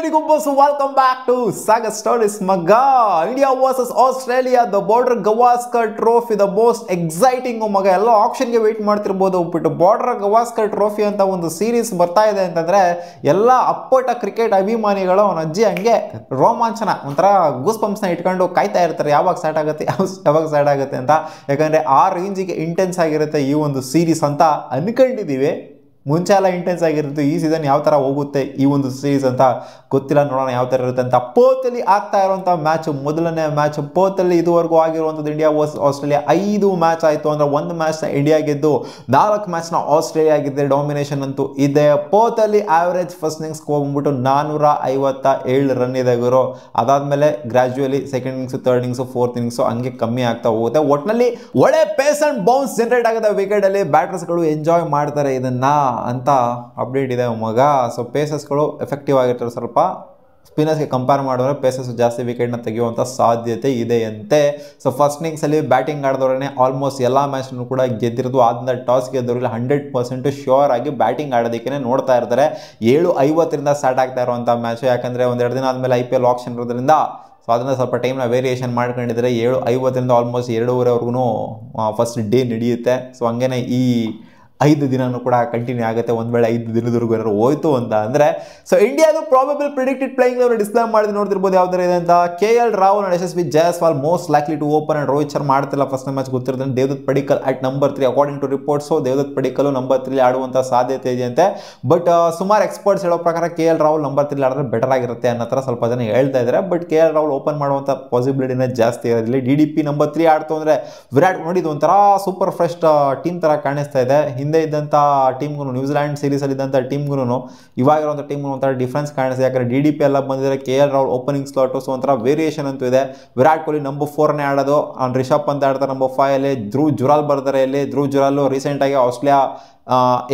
ಎಲ್ಲರಿಗೂ ಬಸ್ welcome back to Saga Stories ಮಗ. India versus Australia the Border Gavaskar trophy the most exciting ಮಗ. ಎಲ್ಲ ಆಪ್ಷನ್ಗೆ ವೆಯ್ಟ್ ಮಾಡ್ತಿರ್ಬೋದು. ಬಿಟ್ಟು ಬಾರ್ಡರ್ ಗವಾಸ್ಕರ್ ಟ್ರೋಫಿ ಅಂತ ಒಂದು ಸೀರೀಸ್ ಬರ್ತಾ ಇದೆ ಅಂತಂದ್ರೆ ಎಲ್ಲ ಅಪ್ಪಟ ಕ್ರಿಕೆಟ್ ಅಭಿಮಾನಿಗಳು ಅವನ ಅಜ್ಜಿ ಹಂಗೆ ರೋಮಾಂಚನ ಒಂಥರ ಗೂಸ್ ಪಂಪ್ಸ್ನ ಇಟ್ಕೊಂಡು ಕಾಯ್ತಾ ಇರ್ತಾರೆ ಯಾವಾಗ ಸ್ಟಾರ್ಟ್ ಆಗುತ್ತೆ ಯಾವಾಗ ಸ್ಟಾರ್ಟ್ ಆಗುತ್ತೆ ಅಂತ. ಯಾಕಂದ್ರೆ ಆ ರೇಂಜಿಗೆ ಇಂಟೆನ್ಸ್ ಆಗಿರುತ್ತೆ ಈ ಒಂದು ಸೀರೀಸ್ ಅಂತ ಅನ್ಕೊಂಡಿದ್ದೀವಿ. ಮುಂಚೆ ಎಲ್ಲ ಇಂಟೆನ್ಸ್ ಆಗಿರುತ್ತೆ. ಈ ಸೀಸನ್ ಯಾವ ಥರ ಹೋಗುತ್ತೆ ಈ ಒಂದು ಸೀರೀಸ್ ಅಂತ ಗೊತ್ತಿಲ್ಲ, ನೋಡೋಣ ಯಾವ ಥರ ಇರುತ್ತೆ ಅಂತ. ಪೋತಲ್ಲಿ ಆಗ್ತಾ ಇರುವಂಥ ಮ್ಯಾಚ್, ಮೊದಲನೇ ಮ್ಯಾಚ್ ಪೋತಲ್ಲಿ ಇದುವರೆಗೂ ಆಗಿರುವಂಥದ್ದು ಇಂಡಿಯಾ ವರ್ಸಸ್ ಆಸ್ಟ್ರೇಲಿಯಾ 5 ಮ್ಯಾಚ್ ಆಯಿತು. ಅಂದರೆ 1 ಮ್ಯಾಚ್ನ ಇಂಡಿಯಾ ಗೆದ್ದು 4 ಮ್ಯಾಚ್ನ ಆಸ್ಟ್ರೇಲಿಯಾ ಗೆದ್ದೆ. ಡಾಮಿನೇಷನ್ ಅಂತೂ ಇದೆ. ಪೋತಲ್ಲಿ ಆವ್ರೇಜ್ ಫಸ್ಟ್ ಇನ್ನಿಂಗ್ಸ್ ಸ್ಕೋರ್ ಬಂದ್ಬಿಟ್ಟು 457 ರನ್ ಇದೆ ಗುರು. ಅದಾದಮೇಲೆ gradually second innings, third innings, fourth innings ಹಂಗೆ ಕಮ್ಮಿ ಆಗ್ತಾ ಹೋಗುತ್ತೆ. ಒಟ್ಟಿನಲ್ಲಿ ಒಳ್ಳೆ ಪೇಸ್ ಆ್ಯಂಡ್ ಬೌನ್ಸ್ ಜನರೇಟ್ ಆಗುತ್ತೆ ವಿಕೆಟಲ್ಲಿ. ಬ್ಯಾಟರ್ಸ್ಗಳು ಎಂಜಾಯ್ ಮಾಡ್ತಾರೆ ಇದನ್ನ ಅಂತ ಅಪ್ಡೇಟ್ ಇದೆ ಮಗ. ಸೊ ಪೇಸಸ್ಗಳು ಎಫೆಕ್ಟಿವ್ ಆಗಿರ್ತಾರೆ ಸ್ವಲ್ಪ. ಸ್ಪಿನ್ನರ್ಸ್ಗೆ ಕಂಪೇರ್ ಮಾಡಿದ್ರೆ ಪೇಸಸ್ ಜಾಸ್ತಿ ವಿಕೆಟ್ನ ತೆಗೆಯುವಂಥ ಸಾಧ್ಯತೆ ಇದೆಯಂತೆ. ಸೊ ಫಸ್ಟ್ ಇನ್ನಿಂಗ್ಸಲ್ಲಿ ಬ್ಯಾಟಿಂಗ್ ಆಡಿದವ್ರೇ ಆಲ್ಮೋಸ್ಟ್ ಎಲ್ಲ ಮ್ಯಾಚ್ನೂ ಕೂಡ ಗೆದ್ದಿರೋದು. ಆದ್ದರಿಂದ ಟಾಸ್ ಗೆದ್ದವ್ರಲ್ಲಿ 100% ಶ್ಯೂರ್ ಆಗಿ ಬ್ಯಾಟಿಂಗ್ ಆಡೋದಕ್ಕೆ ನೋಡ್ತಾ ಇರ್ತಾರೆ. 7:50 ಸ್ಟಾರ್ಟ್ ಆಗ್ತಾ ಇರುವಂಥ ಮ್ಯಾಚು. ಯಾಕಂದರೆ ಒಂದೆರಡು ದಿನ ಆದಮೇಲೆ IPL ಆಕ್ಷನ್ ಇರೋದ್ರಿಂದ ಸೊ ಅದನ್ನು ಸ್ವಲ್ಪ ಟೈಮ್ನ ವೇರಿಯೇಷನ್ ಮಾಡ್ಕೊಂಡಿದ್ದಾರೆ. 7:50 ಆಲ್ಮೋಸ್ಟ್ 2:30ವರೆಗೂ ಫಸ್ಟ್ ಡೇ ನಡೆಯುತ್ತೆ. ಸೊ ಹಂಗೇ ಈ 5 ದಿನನೂ ಕೂಡ ಕಂಟಿನ್ಯೂ ಆಗುತ್ತೆ. ಒಂದು ವೇಳೆ 5 ದಿನದವರೆಗೂ ಏನಾದ್ರು ಹೋಯ್ತು ಅಂತ ಅಂದರೆ. ಸೊ ಇಂಡಿಯಾದು ಪ್ರಾಬಬಲ್ ಪ್ರಿಡಿಕ್ಟೆಡ್ ಪ್ಲೇಯಿಂಗ್ ಅವರು ಡಿಸ್ಪ್ಲೇ ಮಾಡಿ ನೋಡ್ತಿರ್ಬೋದು ಯಾವ ಥರ ಇದೆ ಅಂತ. KL Rahul and SSB Jaiswal most likely to open and Rohit Sharma ಮಾಡ್ತಿಲ್ಲ ಫಸ್ಟ್ ಮ್ಯಾಚ್ ಗೊತ್ತಿರುತ್ತೆ. Devdutt Padikkal at number 3 according to reports Devdutt Padikkal number 3 ಆಡುವಂಥ ಸಾಧ್ಯತೆ ಇದೆಯಂತೆ. ಬಟ್ ಸುಮಾರು ಎಕ್ಸ್ಪರ್ಟ್ಸ್ ಹೇಳೋ ಪ್ರಕಾರ KL ರಾಹುಲ್ ನಂಬರ್ 3 ಆಡಿದ್ರೆ ಬೆಟರ್ ಆಗಿರುತ್ತೆ ಅನ್ನೋ ಥರ ಸ್ವಲ್ಪ ಜನ ಹೇಳ್ತಾ ಇದ್ದಾರೆ. ಬಟ್ KL ರಾಹುಲ್ ಓಪನ್ ಮಾಡುವಂಥ ಪಾಸಿಬಿಲಿಟಿನೇ ಜಾಸ್ತಿ ಇರೋದಿಲ್ಲ. DDP ನಂಬರ್ 3 ಆಡ್ತು ಅಂದರೆ ವಿರಾಟ್ ನೋಡಿದ್ದು ಒಂಥರ ಸೂಪರ್ ಫ್ರೆಶ್ ಟೀಮ್ ಥರ ಕಾಣಿಸ್ತಾ ಇದೆ. ಹಿಂದೆ ಇದ್ದಂಥ ಟೀಮ್ಗೂ, ನ್ಯೂಜಿಲ್ಯಾಂಡ್ ಸೀರೀಸಲ್ಲಿ ಇದ್ದಂಥ ಟೀಮ್ಗೂ ಇವಾಗಿರುವಂಥ ಟೀಮ್ಗೂ ಒಂಥರ ಡಿಫ್ರೆನ್ಸ್ ಕಾಣಿಸ್ತಿದೆ. ಯಾಕಂದರೆ DDP ಎಲ್ಲ ಬಂದಿದ್ದಾರೆ. KL Rahul opening slot. So ಒಂಥರ ವೇರಿಯೇಷನ್ ಅಂತೂ ಇದೆ. ವಿರಾಟ್ ಕೊಹ್ಲಿ ನಂಬರ್ 4ನೇ ಆಡೋದು. ಅವ್ನು ರಿಷಬ್ ಪಂತ್ ಆಡ್ತಾರೆ ನಂಬರ್ 5 ಅಲ್ಲಿ. ಧ್ರುವ್ ಜುರಾಲ್ ಬರ್ತಾರೆ ಇಲ್ಲಿ. ಧ್ರುವ್ ಜುರಾಲು ರೀಸೆಂಟಾಗಿ ಆಸ್ಟ್ರೇಲಿಯಾ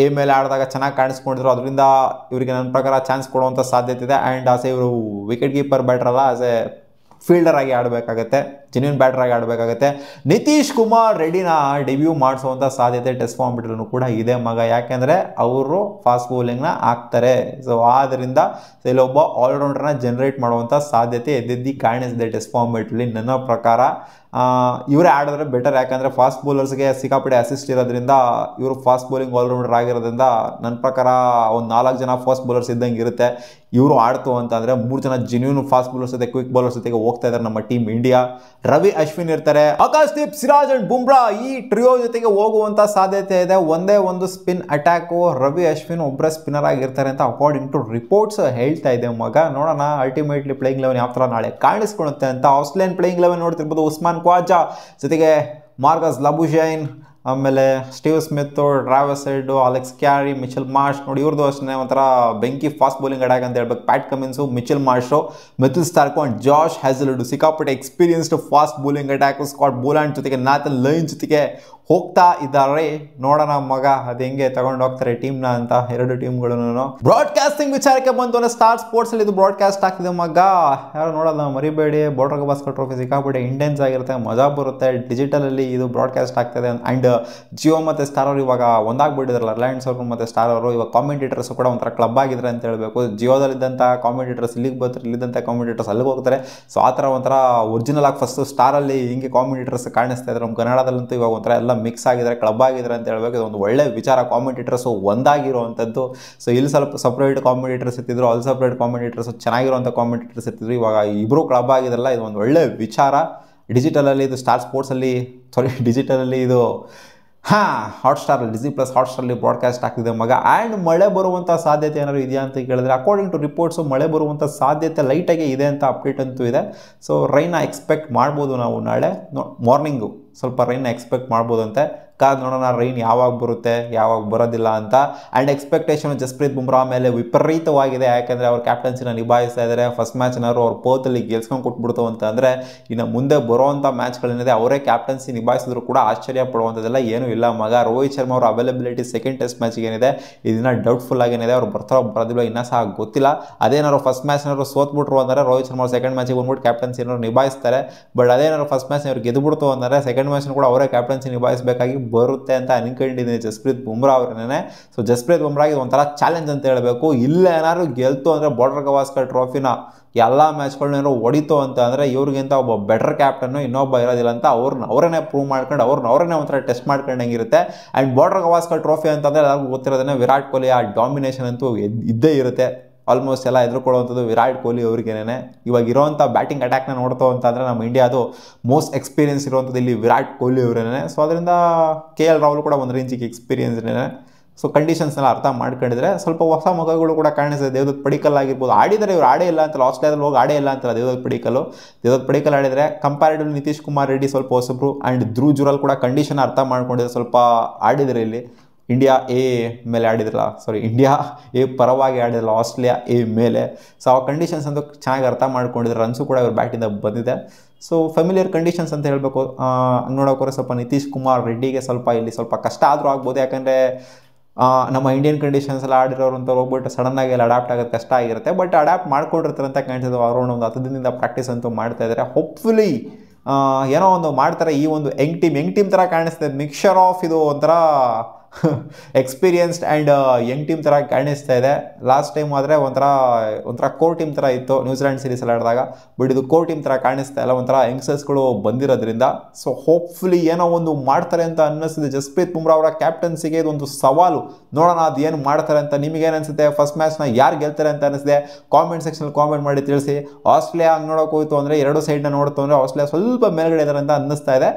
ಎ ಮೇಲೆ ಆಡಿದಾಗ ಚೆನ್ನಾಗಿ ಕಾಣಿಸ್ಕೊಂಡಿದ್ರು. ಅದರಿಂದ ಇವರಿಗೆ ನನ್ನ ಪ್ರಕಾರ ಚಾನ್ಸ್ ಕೊಡುವಂಥ ಸಾಧ್ಯತೆ ಇದೆ. ಆ್ಯಂಡ್ ಆಸೆ ಇವರು ವಿಕೆಟ್ ಕೀಪರ್ ಬ್ಯಾಟರ್ ಅಲ್ಲ, ಆಸ್ ಎ ಫೀಲ್ಡರ್ ಆಗಿ ಆಡಬೇಕಾಗತ್ತೆ, ಜೆನ್ಯೂನ್ ಬ್ಯಾಟರ್ ಆಗಿ ಆಡಬೇಕಾಗತ್ತೆ. ನಿತೀಶ್ ಕುಮಾರ್ ರೆಡ್ಡಿನ ಡೆಬ್ಯೂ ಮಾಡಿಸುವಂಥ ಸಾಧ್ಯತೆ ಟೆಸ್ಟ್ ಫಾರ್ಮೆಟಲ್ಲೂ ಕೂಡ ಇದೆ ಮಗ. ಯಾಕೆಂದರೆ ಅವರು ಫಾಸ್ಟ್ ಬೌಲಿಂಗ್ನ ಹಾಕ್ತಾರೆ. ಸೊ ಆದ್ದರಿಂದ ಇಲ್ಲೊಬ್ಬ ಆಲ್ರೌಂಡರ್ನ ಜನರೇಟ್ ಮಾಡುವಂಥ ಸಾಧ್ಯತೆ ಎದ್ದಿದ್ದು ಕಾಣಿಸಿದೆ ಟೆಸ್ಟ್ ಫಾರ್ಮೆಟಲ್ಲಿ ನನ್ನ ಪ್ರಕಾರ. ಇವರೇ ಆಡಿದ್ರೆ ಬೆಟರ್. ಯಾಕಂದರೆ ಫಾಸ್ಟ್ ಬೌಲರ್ಸ್ಗೆ ಸಿಕ್ಕಾಪಟ್ಟೆ ಅಸಿಸ್ಟ್ ಇರೋದ್ರಿಂದ ಇವರು ಫಾಸ್ಟ್ ಬೌಲಿಂಗ್ ಆಲ್ರೌಂಡರ್ ಆಗಿರೋದ್ರಿಂದ ನನ್ನ ಪ್ರಕಾರ ಒಂದು 4 ಜನ ಫಾಸ್ಟ್ ಬೌಲರ್ಸ್ ಇದ್ದಂಗೆ ಇರುತ್ತೆ. ಇವರು ಆಡ್ತು ಅಂತಂದರೆ 3 ಜನ ಜೆನ್ಯೂನ್ ಫಾಸ್ಟ್ ಬೌಲರ್ಸ್ ಜೊತೆ ಕ್ವಿಕ್ ಬೌಲರ್ಸ್ ಜೊತೆಗೆ ಹೋಗ್ತಾ ಇದ್ದಾರೆ ನಮ್ಮ ಟೀಮ್ ಇಂಡಿಯಾ. ರವಿ ಅಶ್ವಿನ್ ಇರ್ತಾರೆ. ಆಕಾಶ್ದೀಪ್, ಸಿರಾಜ್ ಅಂಡ್ ಬುಮ್ರಾ ಈ ಟ್ರಿಯೋ ಜೊತೆಗೆ ಹೋಗುವಂಥ ಸಾಧ್ಯತೆ ಇದೆ. ಒಂದೇ ಒಂದು ಸ್ಪಿನ್ ಅಟ್ಯಾಕು. ರವಿ ಅಶ್ವಿನ್ ಒಬ್ಬರೇ ಸ್ಪಿನ್ನರ್ ಆಗಿರ್ತಾರೆ ಅಂತ ಅಕಾರ್ಡಿಂಗ್ ಟು ರಿಪೋರ್ಟ್ಸ್ ಹೇಳ್ತಾ ಇದೆ ಮಗ. ನೋಡೋಣ ಅಲ್ಟಿಮೇಟ್ಲಿ ಪ್ಲೇಯಿಂಗ್ ಲೆವೆನ್ ಯಾವ ಥರ ನಾಳೆ ಕಾಣಿಸ್ಕೊಳ್ಳುತ್ತೆ ಅಂತ. ಆಸ್ಟ್ರೇಲಿಯನ್ ಪ್ಲೇಯಿಂಗ್ ಲೆವೆನ್ ನೋಡ್ತಿರ್ಬೋದು. ಉಸ್ಮಾನ್ ಖ್ವಾಜಾ ಜೊತೆಗೆ ಮಾರ್ಕಸ್ ಲಬುಶೈನ್, ಆಮೇಲೆ Steve Smith, Travis Head, Alex Carey, Mitchell Marsh. ನೋಡಿ ಇವ್ರದ್ದು ಅಷ್ಟೇ ಒಂಥರ ಬೆಂಕಿ ಫಾಸ್ಟ್ ಬೌಲಿಂಗ್ ಅಟ್ಯಾಕ್ ಅಂತ ಹೇಳ್ಬೇಕು. Pat Cummins, Mitchell Marsh, Mitchell ಸ್ಟಾರ್ಕೋ ಅಂಡ್ ಜಾಶ್ ಹ್ಯಾಸಲ್ವುಡ್ ಸಿಕ್ಕಾಪಟ್ಟೆ experienced fast bowling attack. Scott Boland ಜೊತೆಗೆ ನಾಥನ್ ಲೈನ್ ಜೊತೆಗೆ ಹೋಗ್ತಾ ಇದ್ದಾರೆ. ನೋಡೋಣ ಮಗ ಅದು ಹೆಂಗೆ ತಗೊಂಡು ಹೋಗ್ತಾರೆ ಟೀಮ್ನ ಅಂತ. 2 ಟೀಮ್ಗಳನ್ನು ಬ್ರಾಡ್ಕಾಸ್ಟಿಂಗ್ ವಿಚಾರಕ್ಕೆ ಬಂತು ಅಂದರೆ ಸ್ಟಾರ್ ಸ್ಪೋರ್ಟ್ಸ್ ಅಲ್ಲಿ ಇದು ಬ್ರಾಡ್ಕಾಸ್ಟ್ ಆಗ್ತಿದೆ ಮಗ. ಯಾರು ನೋಡೋಲ್ಲ ಮರಿಬೇಡಿ. ಬಾರ್ಡರ್ ಗವಾಸ್ಕರ್ ಟ್ರೋಫಿ ಸಿಕ್ಕಾಪಟ್ಟೆ ಇಂಟೆನ್ಸ್ ಆಗಿರುತ್ತೆ, ಮಜಾ ಬರುತ್ತೆ. ಡಿಜಿಟಲಲ್ಲಿ ಇದು ಬ್ರಾಡ್ಕಾಸ್ಟ್ ಆಗ್ತದೆ. ಆ್ಯಂಡ್ ಜಿಯೋ ಮತ್ತು ಸ್ಟಾರ್ ಅವರು ಇವಾಗ ಒಂದಾಗ್ಬಿಟ್ಟಿದ್ರಲ್ಲ, ರಿಲಯನ್ಸ್ ಅವರು ಮತ್ತು ಸ್ಟಾರ್ ಅವರು. ಇವಾಗ ಕಾಮೆಂಟೇಟರ್ಸ್ ಕೂಡ ಒಂಥರ ಕ್ಲಬ್ ಆಗಿದ್ರೆ ಅಂತ ಹೇಳಬೇಕು. ಜಿಯೋದಲ್ಲಿದ್ದಂಥ ಕಾಮೆಂಟೇಟರ್ಸ್ ಇಲ್ಲಿಗೆ ಬರ್ತಾರೆ, ಇಲ್ಲಿದ್ದಂಥ ಕಾಮೆಂಟೇಟರ್ಸ್ ಅಲ್ಲಿಗೆ ಹೋಗ್ತಾರೆ. ಸೊ ಆ ಥರ ಒಂಥರ ಒರಿಜಿನಲ್ ಆಗಿ ಫಸ್ಟ್ ಸ್ಟಾರಲ್ಲಿ ಹಿಂಗೆ ಕಾಮೆಂಟೇಟರ್ಸ್ ಕಾಣಿಸ್ತಾ ಇದ್ದಾರೆ. ನಮ್ಮ ಕನ್ನಡದಲ್ಲಂತೂ ಇವಾಗ ಒಂಥರ ಎಲ್ಲ ಮಿಕ್ಸ್ ಆಗಿದ್ದಾರೆ, ಕ್ಲಬ್ ಆಗಿದ್ದಾರೆ ಅಂತ ಹೇಳ್ಬೇಕು. ಇದೊಂದು ಒಳ್ಳೆ ವಿಚಾರ. ಕಾಮೆಂಟೇಟರ್ಸು ಒಂದಾಗಿರುವಂಥದ್ದು. ಸೊ ಇಲ್ಲಿ ಸ್ವಲ್ಪ ಸಪ್ರೇಟ್ ಕಾಮೆಂಟೇಟರ್ಸ್ ಇರ್ತಿದ್ರು, ಅಲ್ಲಿ ಸಪ್ರೇಟ್ ಕಾಮೆಂಟೇಟರ್ಸ್, ಚೆನ್ನಾಗಿರುವಂಥ ಕಾಮೆಂಟೇಟರ್ಸ್ ಇರ್ತಿದ್ರು. ಇವಾಗ ಇಬ್ಬರು ಕ್ಲಬ್ ಆಗಿದ್ರಲ್ಲ, ಇದು ಒಂದು ಒಳ್ಳೆ ವಿಚಾರ. ಡಿಜಿಟಲಲ್ಲಿ ಇದು ಸ್ಟಾರ್ ಸ್ಪೋರ್ಟ್ಸಲ್ಲಿ ಡಿಜಿಟಲಲ್ಲಿ ಇದು ಹಾಟ್ಸ್ಟಾರ್, ಡಿಸಿ ಪ್ಲಸ್ ಹಾಟ್ಸ್ಟಾರಲ್ಲಿ ಬ್ರಾಡ್ಕಾಸ್ಟ್ ಆಗ್ತಿದೆ ಮಗ. ಆ್ಯಂಡ್ ಮಳೆ ಬರುವಂಥ ಸಾಧ್ಯತೆ ಏನಾದ್ರು ಇದೆಯಾ ಅಂತ ಕೇಳಿದ್ರೆ ಅಕಾರ್ಡಿಂಗ್ ಟು ರಿಪೋರ್ಟ್ಸು ಮಳೆ ಬರುವಂಥ ಸಾಧ್ಯತೆ ಲೈಟಾಗಿ ಇದೆ ಅಂತ ಅಪ್ಡೇಟ್ ಅಂತೂ ಇದೆ. ಸೊ ರೈನ ಎಕ್ಸ್ಪೆಕ್ಟ್ ಮಾಡ್ಬೋದು ನಾವು ನಾಳೆ ಮಾರ್ನಿಂಗು ಸ್ವಲ್ಪ ರೈನ ಎಕ್ಸ್ಪೆಕ್ಟ್ ಮಾಡ್ಬೋದಂತೆ. ಕಾದು ನೋಡೋಣ ರೈನ್ ಯಾವಾಗ ಬರುತ್ತೆ ಯಾವಾಗ ಬರೋದಿಲ್ಲ ಅಂತ. ಆ್ಯಂಡ್ ಎಕ್ಸ್ಪೆಕ್ಟೇಷನ್ ಜಸ್ಪ್ರೀತ್ ಬುಮ್ರಾ ಮೇಲೆ ವಿಪರೀತವಾಗಿದೆ. ಯಾಕೆಂದರೆ ಅವ್ರ ಕ್ಯಾಪ್ಟನ್ಸಿನ ನಿಭಾಯಿಸ್ತಾ ಇದ್ದಾರೆ. ಫಸ್ಟ್ ಮ್ಯಾಚ್ನಾದ್ರು ಅವ್ರು ಪೋತಲ್ಲಿ ಗೆಲ್ಸ್ಕೊಂಡು ಕೊಟ್ಬಿಡ್ತು ಅಂತ ಅಂದರೆ ಇನ್ನು ಮುಂದೆ ಬರೋವಂಥ ಮ್ಯಾಚ್ಗಳೇನಿದೆ ಅವರೇ ಕ್ಯಾಪ್ಟನ್ಸಿ ನಿಭಾಯಿಸಿದ್ರು ಕೂಡ ಆಶ್ಚರ್ಯ ಪಡುವಂಥದ್ದೆಲ್ಲ ಏನೂ ಇಲ್ಲ ಮಗ. ರೋಹಿತ್ ಶರ್ಮಾ ಅವ್ರ ಅವೈಲಬಿಲಿಟಿ ಸೆಕೆಂಡ್ ಟೆಸ್ಟ್ ಮ್ಯಾಚಿಗೆ ಏನಿದೆ ಇದನ್ನ ಡೌಟ್ಫುಲ್ ಆಗೇನಿದೆ. ಅವ್ರು ಬರ್ತಾರೋ ಬರೋದಿಲ್ಲ ಇನ್ನೂ ಸಹ ಗೊತ್ತಿಲ್ಲ. ಅದೇನಾದ್ರು ಫಸ್ಟ್ ಮ್ಯಾಚ್ನಾದ್ರು ಸೋತ್ಬಿಟ್ರು ಅಂದರೆ ರೋಹಿತ್ ಶರ್ಮಾ ಅವ್ರು ಸೆಕೆಂಡ್ ಮ್ಯಾಚಿಗೆ ಬಂದ್ಬಿಟ್ಟು ಕ್ಯಾಪ್ಟನ್ಸಿ ಏನಾದ್ರು ನಿಭಾಯಿಸ್ತಾರೆ. ಬಟ್ ಅದೇನಾದ್ರು ಫಸ್ಟ್ ಮ್ಯಾಚ್ ಅವ್ರು ಗೆದ್ದುಬಿಡ್ತು ಅಂದರೆ ಸೆಕೆಂಡ್ ಸೆಕೆಂಡ್ ಮ್ಯಾಚ್ನ ಕೂಡ ಅವರೇ ಕ್ಯಾಪ್ಟನ್ಸಿ ನಿಭಾಯಿಸಬೇಕಾಗಿ ಬರುತ್ತೆ ಅಂತ ಅನ್ಕೊಂಡಿದ್ದೀನಿ ಜಸ್ಪ್ರೀತ್ ಬುಮ್ರಾ ಅವ್ರನ್ನೇ. ಸೊ ಜಸ್ಪ್ರೀತ್ ಬುಮ್ರಾಗೆ ಒಂಥರ ಚಾಲೆಂಜ್ ಅಂತ ಹೇಳಬೇಕು. ಇಲ್ಲ ಏನಾದ್ರು ಗೆಲ್ತು ಅಂದರೆ ಬಾರ್ಡರ್ ಗವಾಸ್ಕರ್ ಟ್ರೋಫಿನ ಎಲ್ಲ ಮ್ಯಾಚ್ಗಳನ್ನೇನೋ ಹೊಡಿತು ಅಂತ ಅಂದರೆ ಇವ್ರಿಗಿಂತ ಒಬ್ಬ ಬೆಟರ್ ಕ್ಯಾಪ್ಟನ್ನು ಇನ್ನೊಬ್ಬ ಇರೋದಿಲ್ಲ ಅಂತ ಅವರನ್ನೇ ಪ್ರೂವ್ ಮಾಡ್ಕೊಂಡು ಅವರನ್ನೇ ಒಂಥರ ಟೆಸ್ಟ್ ಮಾಡ್ಕೊಂಡಂಗಿರುತ್ತೆ. ಆ್ಯಂಡ್ ಬಾರ್ಡರ್ ಗವಾಸ್ಕರ್ ಟ್ರೋಫಿ ಅಂತಂದರೆ ಎಲ್ಲರಿಗೂ ಗೊತ್ತಿರೋದನ್ನೇ ವಿರಾಟ್ ಕೊಹ್ಲಿ ಆ ಡಾಮಿನೇಷನ್ ಅಂತೂ ಇದ್ದೇ ಇರುತ್ತೆ. ಆಲ್ಮೋಸ್ಟ್ ಎಲ್ಲ ಎದುರುಕೊಳ್ಳುವಂಥದ್ದು ವಿರಾಟ್ ಕೊಹ್ಲಿ ಅವ್ರಿಗೇನೆ. ಇವಾಗ ಇರೋವಂಥ ಬ್ಯಾಟಿಂಗ್ ಅಟ್ಯಾಕ್ನ ನೋಡ್ತು ಅಂತಂದರೆ ನಮ್ಮ ಇಂಡಿಯಾದು ಮೋಸ್ಟ್ ಎಕ್ಸ್ಪೀರಿಯನ್ಸ್ ಇರುವಂಥದ್ದು ಇಲ್ಲಿ ವಿರಾಟ್ ಕೊಹ್ಲಿ ಅವರೇನೆ. ಸೊ ಅದರಿಂದ KL ರಾಹುಲ್ ಕೂಡ ಒಂದು ರೇಂಜಿಗೆ ಎಕ್ಸ್ಪೀರಿಯನ್ಸ್ನೇ. ಸೊ ಕಂಡೀಷನ್ಸ್ನೆಲ್ಲ ಅರ್ಥ ಮಾಡ್ಕೊಂಡಿದ್ರೆ ಸ್ವಲ್ಪ ಹೊಸ ಮುಖಗಳು ಕೂಡ ಕಾಣಿಸ್ತದೆ. ದೇವದತ್ ಪಡಿಕಲ್ ಆಗಿರ್ಬೋದು, ಆಡಿದರೆ ಇವ್ರು ಆಡೇ ಇಲ್ಲ ಅಂತಲ್ಲ, ಆಸ್ಟ್ರೇಲಿಯಾದಲ್ಲಿ ಹೋಗಿ ಆಡೇ ಇಲ್ಲ ಅಂತಲ್ಲ ದೇವದತ್ ಪಡಿಕಲ್ ಆಡಿದರೆ. ಕಂಪ್ಯಾರಿಟಿವ್ಲಿ ನಿತೀಶ್ ಕುಮಾರ್ ರೆಡ್ಡಿ ಸ್ವಲ್ಪ ಹೊಸಬ್ರು, ಆ್ಯಂಡ್ ಧ್ರುವ್ ಜುರಲ್ ಕೂಡ ಕಂಡೀಷನ್ ಅರ್ಥ ಮಾಡ್ಕೊಂಡಿದ್ರೆ ಸ್ವಲ್ಪ ಆಡಿದರೆ ಇಲ್ಲಿ ಇಂಡಿಯಾ ಎ ಮೇಲೆ ಆಡಿದ್ರಲ್ಲ, ಇಂಡಿಯಾ ಎ ಪರವಾಗಿ ಆಡಿದ್ರಲ್ಲ ಆಸ್ಟ್ರೇಲಿಯಾ ಎ ಮೇಲೆ. ಸೊ ಆ ಕಂಡೀಷನ್ಸ್ ಅಂತೂ ಚೆನ್ನಾಗಿ ಅರ್ಥ ಮಾಡ್ಕೊಂಡಿದ್ರೆ, ರನ್ಸು ಕೂಡ ಇವ್ರ ಬ್ಯಾಟಿಂದ ಬಂದಿದೆ. ಸೊ ಫೆಮಿಲಿಯರ್ ಕಂಡೀಷನ್ಸ್ ಅಂತ ಹೇಳಬೇಕು. ನೋಡೋಕೋರೆ ಸ್ವಲ್ಪ ನಿತೀಶ್ ಕುಮಾರ್ ರೆಡ್ಡಿಗೆ ಇಲ್ಲಿ ಸ್ವಲ್ಪ ಕಷ್ಟ ಆದರೂ ಆಗ್ಬೋದು. ಯಾಕಂದರೆ ನಮ್ಮ ಇಂಡಿಯನ್ ಕಂಡೀಷನ್ಸ್ ಎಲ್ಲ ಆಡಿರೋರು ಅಂತ ಹೋಗ್ಬಿಟ್ಟು ಸಡನ್ನಾಗಿ ಎಲ್ಲ ಅಡಾಪ್ಟ್ ಆಗೋದು ಕಷ್ಟ ಆಗಿರುತ್ತೆ. ಬಟ್ ಅಡಾಪ್ಟ್ ಮಾಡ್ಕೊಂಡಿರ್ತಾರೆ ಅಂತ ಕಾಣಿಸಿದ್ರು. ಅರೌಂಡ್ ಒಂದು 10 ದಿನದಿಂದ ಪ್ರಾಕ್ಟೀಸ್ ಅಂತೂ ಮಾಡ್ತಾ ಇದ್ದಾರೆ. ಹೋಪ್ಫುಲಿ ಏನೋ ಒಂದು ಮಾಡ್ತಾರೆ. ಈ ಒಂದು ಯಂಗ್ ಟೀಮ್ ಥರ ಕಾಣಿಸ್ತದೆ. ಮಿಕ್ಸ್ಚರ್ ಆಫ್ ಇದು ಒಂಥರ ಎಕ್ಸ್ಪೀರಿಯನ್ಸ್ಡ್ ಆ್ಯಂಡ್ ಯಂಗ್ ಟೀಮ್ ಥರ ಕಾಣಿಸ್ತಾ ಇದೆ. ಲಾಸ್ಟ್ ಟೈಮ್ ಆದರೆ ಒಂಥರ ಕೋರ್ ಟೀಮ್ ಥರ ಇತ್ತು ನ್ಯೂಜಿಲೆಂಡ್ ಸೀರೀಸಲ್ಲಿ ಆಡಿದಾಗ. ಬಟ್ ಇದು ಕೋರ್ ಟೀಮ್ ಥರ ಕಾಣಿಸ್ತಾ ಇಲ್ಲ, ಒಂಥರ ಯಂಗ್ಸ್ಟರ್ಸ್ಗಳು ಬಂದಿರೋದ್ರಿಂದ. ಸೊ ಹೋಪ್ಫುಲಿ ಏನೋ ಒಂದು ಮಾಡ್ತಾರೆ ಅಂತ ಅನ್ನಿಸ್ತಿದೆ. ಜಸ್ಪ್ರೀತ್ ಬುಮ್ರಾ ಅವರ ಕ್ಯಾಪ್ಟನ್ಸಿಗೆ ಇದೊಂದು ಸವಾಲು. ನೋಡೋಣ ಅದು ಏನು ಮಾಡ್ತಾರೆ ಅಂತ. ನಿಮಗೇನು ಅನಿಸುತ್ತೆ? ಫಸ್ಟ್ ಮ್ಯಾಚ್ನ ಯಾರು ಗೆಲ್ತಾರೆ ಅಂತ ಅನಿಸಿದೆ? ಕಾಮೆಂಟ್ ಸೆಕ್ಷನಲ್ಲಿ ಕಾಮೆಂಟ್ ಮಾಡಿ ತಿಳಿಸಿ. ಆಸ್ಟ್ರೇಲಿಯಾ ಹಂಗೆ ನೋಡೋಕೆ ಹೋಯ್ತು ಅಂದರೆ ಎರಡು ಸೈಡ್ನ ನೋಡ್ತು ಅಂದರೆ ಆಸ್ಟ್ರೇಲಿಯಾ ಸ್ವಲ್ಪ ಮೇಲ್ಗಡೆ ಇದ್ದಾರೆ ಅಂತ ಅನ್ನಿಸ್ತಾ ಇದೆ.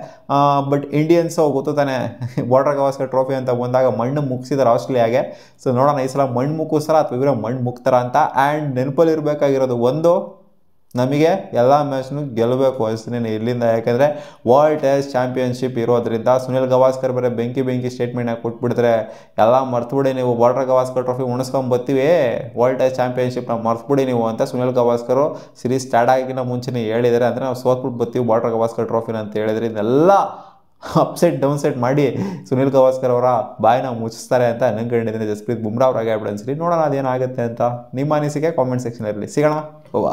ಬಟ್ ಇಂಡಿಯನ್ಸು ಗೊತ್ತು ತಾನೆ, ಬಾರ್ಡರ್ ಗವಾಸ್ಕರ್ ಟ್ರೋಫಿ ಅಂತ ಬಂದಾಗ ಮಣ್ಣು ಮುಗಿಸಿದಾರೆ ಆಸ್ಟ್ರೇಲಿಯಾಗೆ. ಸೊ ನೋಡೋಣ ಈ ಸಲ ಮಣ್ಣು ಮುಗಿಸ್ತಾರ ಅಥವಾ ಇವರ ಮಣ್ಣು ಮುಗ್ತಾರ ಅಂತ. ಆ್ಯಂಡ್ ನೆನಪಲ್ಲಿ ಇರಬೇಕಾಗಿರೋದು ಒಂದು, ನಮಗೆ ಎಲ್ಲ ಮ್ಯಾಚ್ನು ಗೆಲ್ಲಬೇಕು ಅಷ್ಟೇ ಇಲ್ಲಿಂದ. ಯಾಕೆಂದರೆ ವರ್ಲ್ಡ್ ಟೆಸ್ಟ್ ಚಾಂಪಿಯನ್ಶಿಪ್ ಇರೋದ್ರಿಂದ. ಸುನಿಲ್ ಗವಾಸ್ಕರ್ ಬೇರೆ ಬೆಂಕಿ ಸ್ಟೇಟ್ಮೆಂಟ್ನ ಕೊಟ್ಬಿಡ್ತಾರೆ, ಎಲ್ಲ ಮರ್ತುಬಿಡಿ ನೀವು, ಬಾರ್ಡರ್ ಗವಾಸ್ಕರ್ ಟ್ರೋಫಿ ಉಣಿಸ್ಕೊಂಬರ್ತೀವಿ, ವರ್ಲ್ಡ್ ಟೆಸ್ಟ್ ಚಾಂಪಿಯನ್ಶಿಪ್ನ ಮರ್ತುಬಿಡಿ ನೀವು ಅಂತ ಸುನಿಲ್ ಗವಾಸ್ಕರ್ ಸೀರೀಸ್ ಸ್ಟಾರ್ಟ್ ಆಗಿನ ಮುಂಚೆನೇ ಹೇಳಿದ್ದಾರೆ. ಅಂದರೆ ನಾವು ಸೋತ್ಬಿಟ್ಟು ಬರ್ತೀವಿ ಬಾರ್ಡರ್ ಗವಾಸ್ಕರ್ ಟ್ರೋಫಿನ ಅಂತ ಹೇಳಿದ್ರೆ, ಇದೆಲ್ಲ ಅಪ್ಸೆಟ್ ಡೌನ್ಸೆಟ್ ಮಾಡಿ ಸುನಿಲ್ ಗವಾಸ್ಕರ್ ಅವರ ಬಾಯಿನ ಮುಚ್ಚಿಸ್ತಾರೆ ಅಂತ ಅನ್ಕೊಂಡಿದ್ದೀನಿ ಜಸ್ಪ್ರೀತ್ ಬುಮ್ರಾ ಅವರ ಕ್ಯಾಪ್ಟನ್ಸಿ. ನೋಡೋಣ ಅದೇನಾಗುತ್ತೆ ಅಂತ. ನಿಮ್ಮ ಅನಿಸಿಕೆ ಕಾಮೆಂಟ್ ಸೆಕ್ಷನಲ್ಲಿ ಸಿಗೋಣ. ಹೋಗ.